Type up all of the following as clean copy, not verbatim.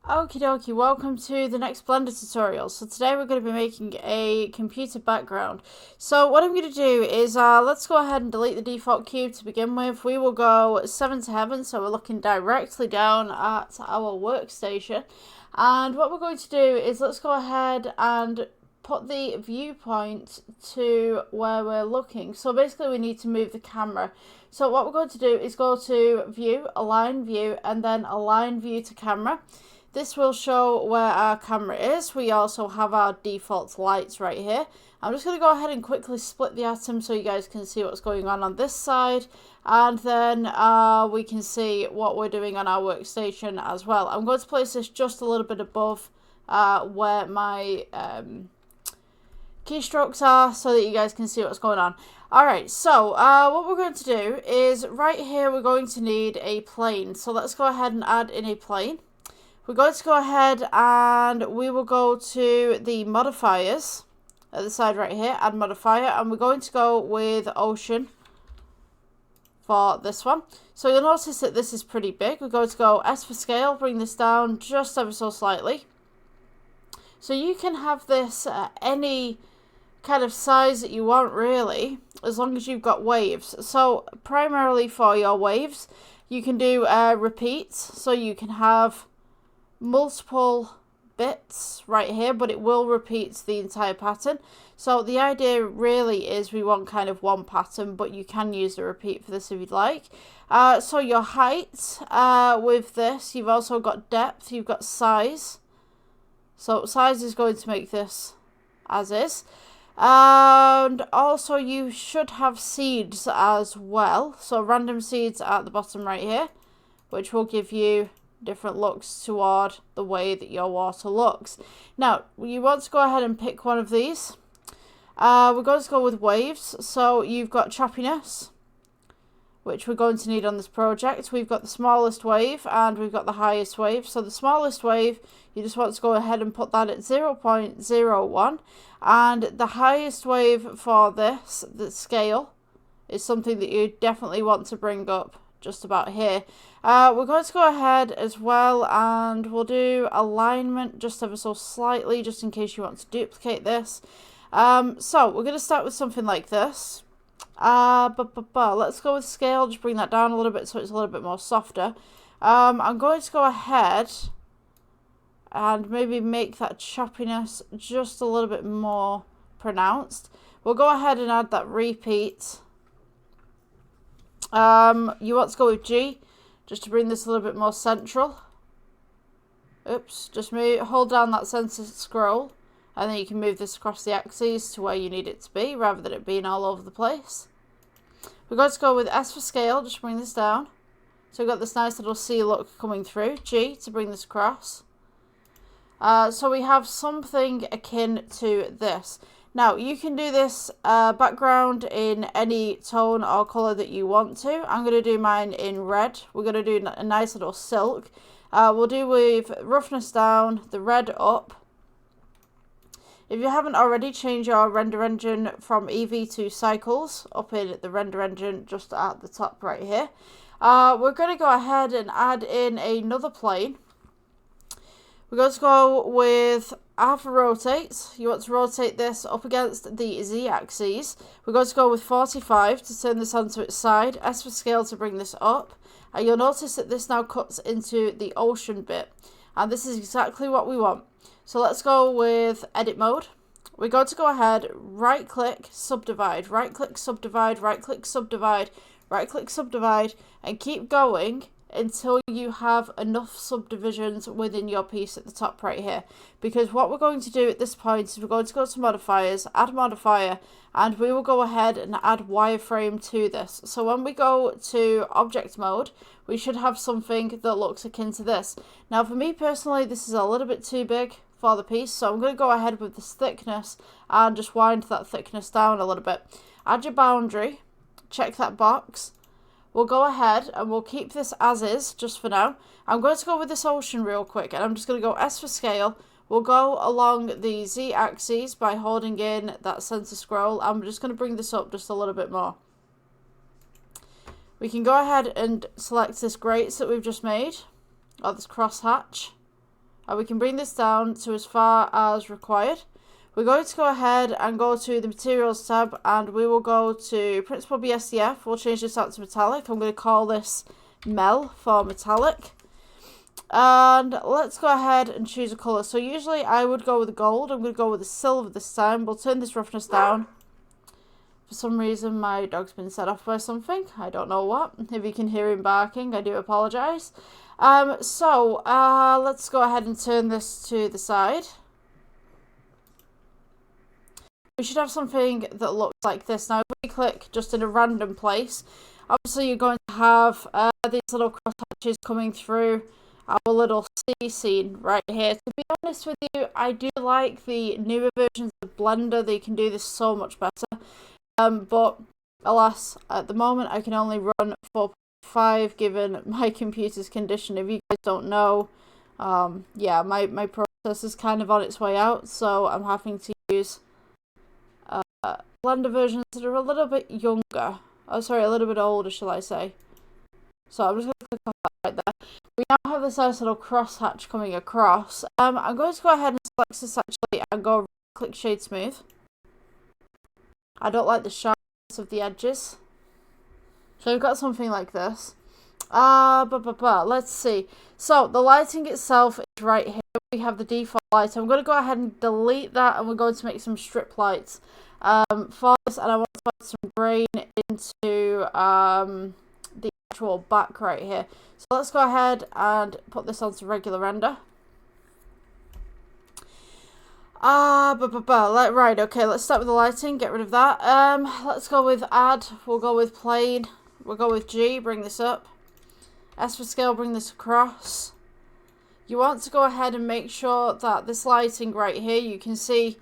Okie dokie, welcome to the next Blender tutorial. So today we're going to be making a computer background. So what I'm going to do is, let's go ahead and delete the default cube to begin with. We will go 7 to heaven, so we're looking directly down at our workstation. And what we're going to do is let's go ahead and put the viewpoint to where we're looking. So basically we need to move the camera. So what we're going to do is go to view, align view, and then align view to camera. This will show where our camera is. We also have our default lights right here. I'm just going to go ahead and quickly split the atom so you guys can see what's going on this side. And then we can see what we're doing on our workstation as well. I'm going to place this just a little bit above where my keystrokes are so that you guys can see what's going on. Alright, so what we're going to do is right here we're going to need a plane. So let's go ahead and add in a plane. We're going to go ahead and we will go to the modifiers at the side right here, add modifier, and we're going to go with ocean for this one. So you'll notice that this is pretty big. We're going to go S for scale, bring this down just ever so slightly. So you can have this any kind of size that you want really, as long as you've got waves. So primarily for your waves, you can do repeats, so you can have multiple bits right here, but it will repeat the entire pattern. So the idea really is we want kind of one pattern, but you can use the repeat for this if you'd like. So your height with this, you've also got depth, you've got size. So size is going to make this as is. And also you should have seeds as well. So random seeds at the bottom right here, which will give you different looks toward the way that your water looks. Now, you want to go ahead and pick one of these. We're going to go with waves. So you've got choppiness, which we're going to need on this project. We've got the smallest wave and we've got the highest wave. So the smallest wave, you just want to go ahead and put that at 0.01. And the highest wave for this, the scale, is something that you definitely want to bring up just about here. We're going to go ahead as well and we'll do alignment just ever so slightly, just in case you want to duplicate this. So we're going to start with something like this. Let's go with scale, just bring that down a little bit so it's a little bit more softer. I'm going to go ahead and maybe make that choppiness just a little bit more pronounced. We'll go ahead and add that repeat. You want to go with G, just to bring this a little bit more central. Oops, just hold down that center scroll, and then you can move this across the axes to where you need it to be, rather than it being all over the place. We're going to go with S for scale, just bring this down. So we've got this nice little C look coming through. G to bring this across. So we have something akin to this. Now, you can do this background in any tone or colour that you want to. I'm going to do mine in red. We're going to do a nice little silk. We'll do with roughness down, the red up. If you haven't already, change your render engine from Eevee to Cycles up in the render engine just at the top right here. We're going to go ahead and add in another plane. We're going to go with half a rotate. You want to rotate this up against the z-axis. We're going to go with 45 to turn this onto its side. S for scale to bring this up. And you'll notice that this now cuts into the ocean bit. And this is exactly what we want. So let's go with edit mode. We're going to go ahead, right click, subdivide, right click, subdivide, right click, subdivide, right click, subdivide, and keep going until you have enough subdivisions within your piece at the top right here. Because what we're going to do at this point is we're going to go to modifiers, add modifier, and we will go ahead and add wireframe to this. So when we go to object mode, we should have something that looks akin to this. Now for me personally, this is a little bit too big for the piece, so I'm going to go ahead with this thickness and just wind that thickness down a little bit. Add your boundary, check that box. We'll go ahead and we'll keep this as is just for now. I'm going to go with this ocean real quick, and I'm just going to go S for scale. We'll go along the z-axis by holding in that center scroll. I'm just going to bring this up just a little bit more. We can go ahead and select this grates that we've just made, or this crosshatch. And we can bring this down to as far as required. We're going to go ahead and go to the materials tab, and we will go to principal BSDF. We'll change this out to metallic. I'm going to call this Mel for metallic. And let's go ahead and choose a colour. So usually I would go with the gold. I'm going to go with the silver this time. We'll turn this roughness down. For some reason my dog's been set off by something. I don't know what. If you can hear him barking, I do apologise. Let's go ahead and turn this to the side. We should have something that looks like this. Now if we click just in a random place, obviously you're going to have these little cross hatches coming through our little sea scene right here. To be honest with you, I do like the newer versions of Blender. They can do this so much better. But alas, at the moment I can only run 4.5 given my computer's condition. If you guys don't know, yeah, my process is kind of on its way out, so I'm having to use Blender versions that are a little bit younger. Oh, sorry, a little bit older, shall I say. So I'm just going to click off that right there. We now have this nice little crosshatch coming across. I'm going to go ahead and select this actually and go click Shade Smooth. I don't like the sharpness of the edges. So we've got something like this. Let's see. So the lighting itself is right here. We have the default light. I'm going to go ahead and delete that, and we're going to make some strip lights for this, and I want to add some grain into the actual back right here. So let's go ahead and put this onto regular render. Right, okay, let's start with the lighting, get rid of that. Let's go with add, we'll go with plane, we'll go with G, bring this up. S for scale, bring this across. You want to go ahead and make sure that this lighting right here, you can see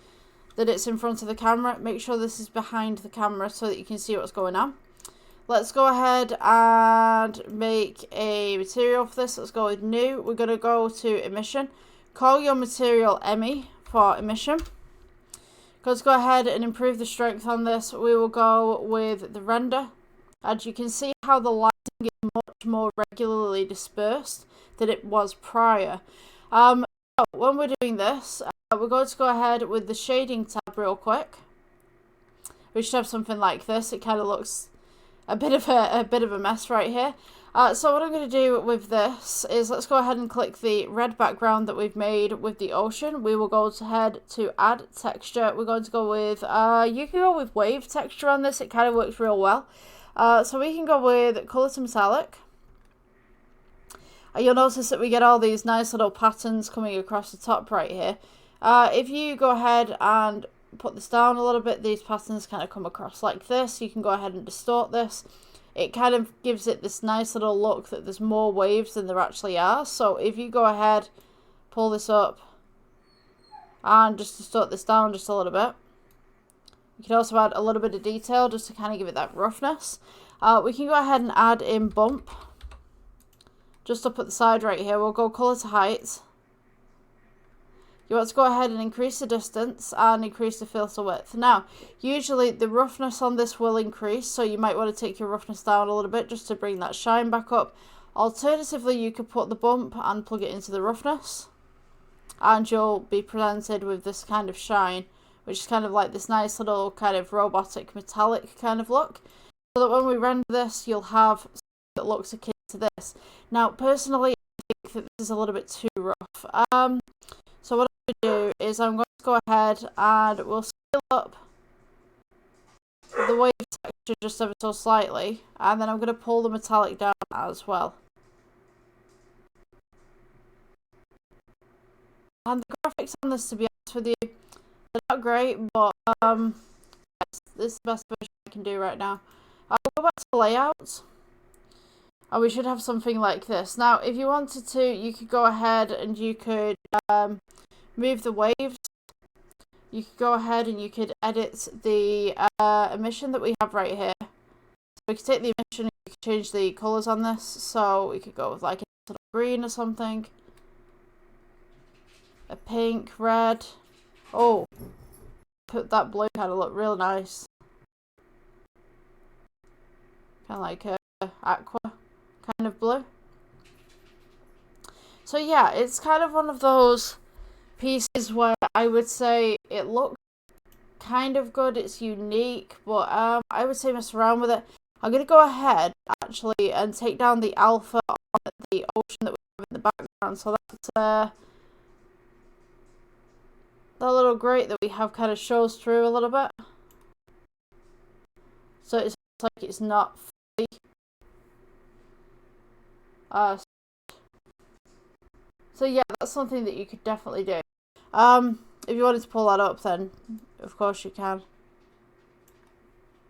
that it's in front of the camera. Make sure this is behind the camera so that you can see what's going on. Let's go ahead and make a material for this. Let's go with new. We're going to go to emission. Call your material Emmy for emission. Let's go ahead and improve the strength on this. We will go with the render. As you can see how the lighting is much more regularly dispersed than it was prior. So when we're doing this, we're going to go ahead with the shading tab real quick. We should have something like this. It kind of looks a bit of a mess right here. So what I'm going to do with this is let's go ahead and click the red background that we've made with the ocean. We will go ahead to add texture. We're going to go with, you can go with wave texture on this. It kind of works real well. So we can go with color to metallic. You'll notice that we get all these nice little patterns coming across the top right here. If you go ahead and put this down a little bit, these patterns kind of come across like this. You can go ahead and distort this. It kind of gives it this nice little look that there's more waves than there actually are. So if you go ahead, pull this up, and just distort this down just a little bit. You can also add a little bit of detail just to kind of give it that roughness. We can go ahead and add in bump. Just up at the side right here, we'll go color to height. You want to go ahead and increase the distance and increase the filter width. Now, usually the roughness on this will increase, so you might want to take your roughness down a little bit just to bring that shine back up. Alternatively, you could put the bump and plug it into the roughness, and you'll be presented with this kind of shine, which is kind of like this nice little kind of robotic metallic kind of look. So that when we render this, you'll have something that looks akin to this. Now, personally, I think that this is a little bit too rough. So what I'm going to do is I'm going to go ahead and we'll scale up the wave texture just ever so slightly, and then I'm going to pull the metallic down as well. And the graphics on this, to be honest with you, they're not great, but this is the best version I can do right now. I'll go back to layout. And we should have something like this. Now, if you wanted to, you could go ahead and you could move the waves. You could go ahead and you could edit the emission that we have right here. So we could take the emission and we could change the colours on this. So we could go with like a sort of green or something. A pink, red. Oh, put that blue kind of look real nice. Kind of like aqua kind of blue. So yeah, it's kind of one of those pieces where I would say it looks kind of good, it's unique, but I would say mess around with it. I'm going to go ahead actually and take down the alpha on the ocean that we have in the background. So that's the little grate that we have kind of shows through a little bit. So it's like it's not fully so yeah, that's something that you could definitely do. If you wanted to pull that up, then of course you can.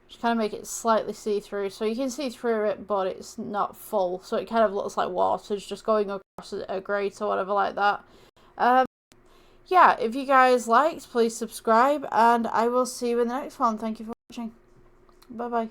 Just kind of make it slightly see-through, so you can see through it, but it's not full, so it kind of looks like water just going across a grate or whatever like that. Yeah, if you guys liked, please subscribe, and I will see you in the next one. Thank you for watching. Bye bye.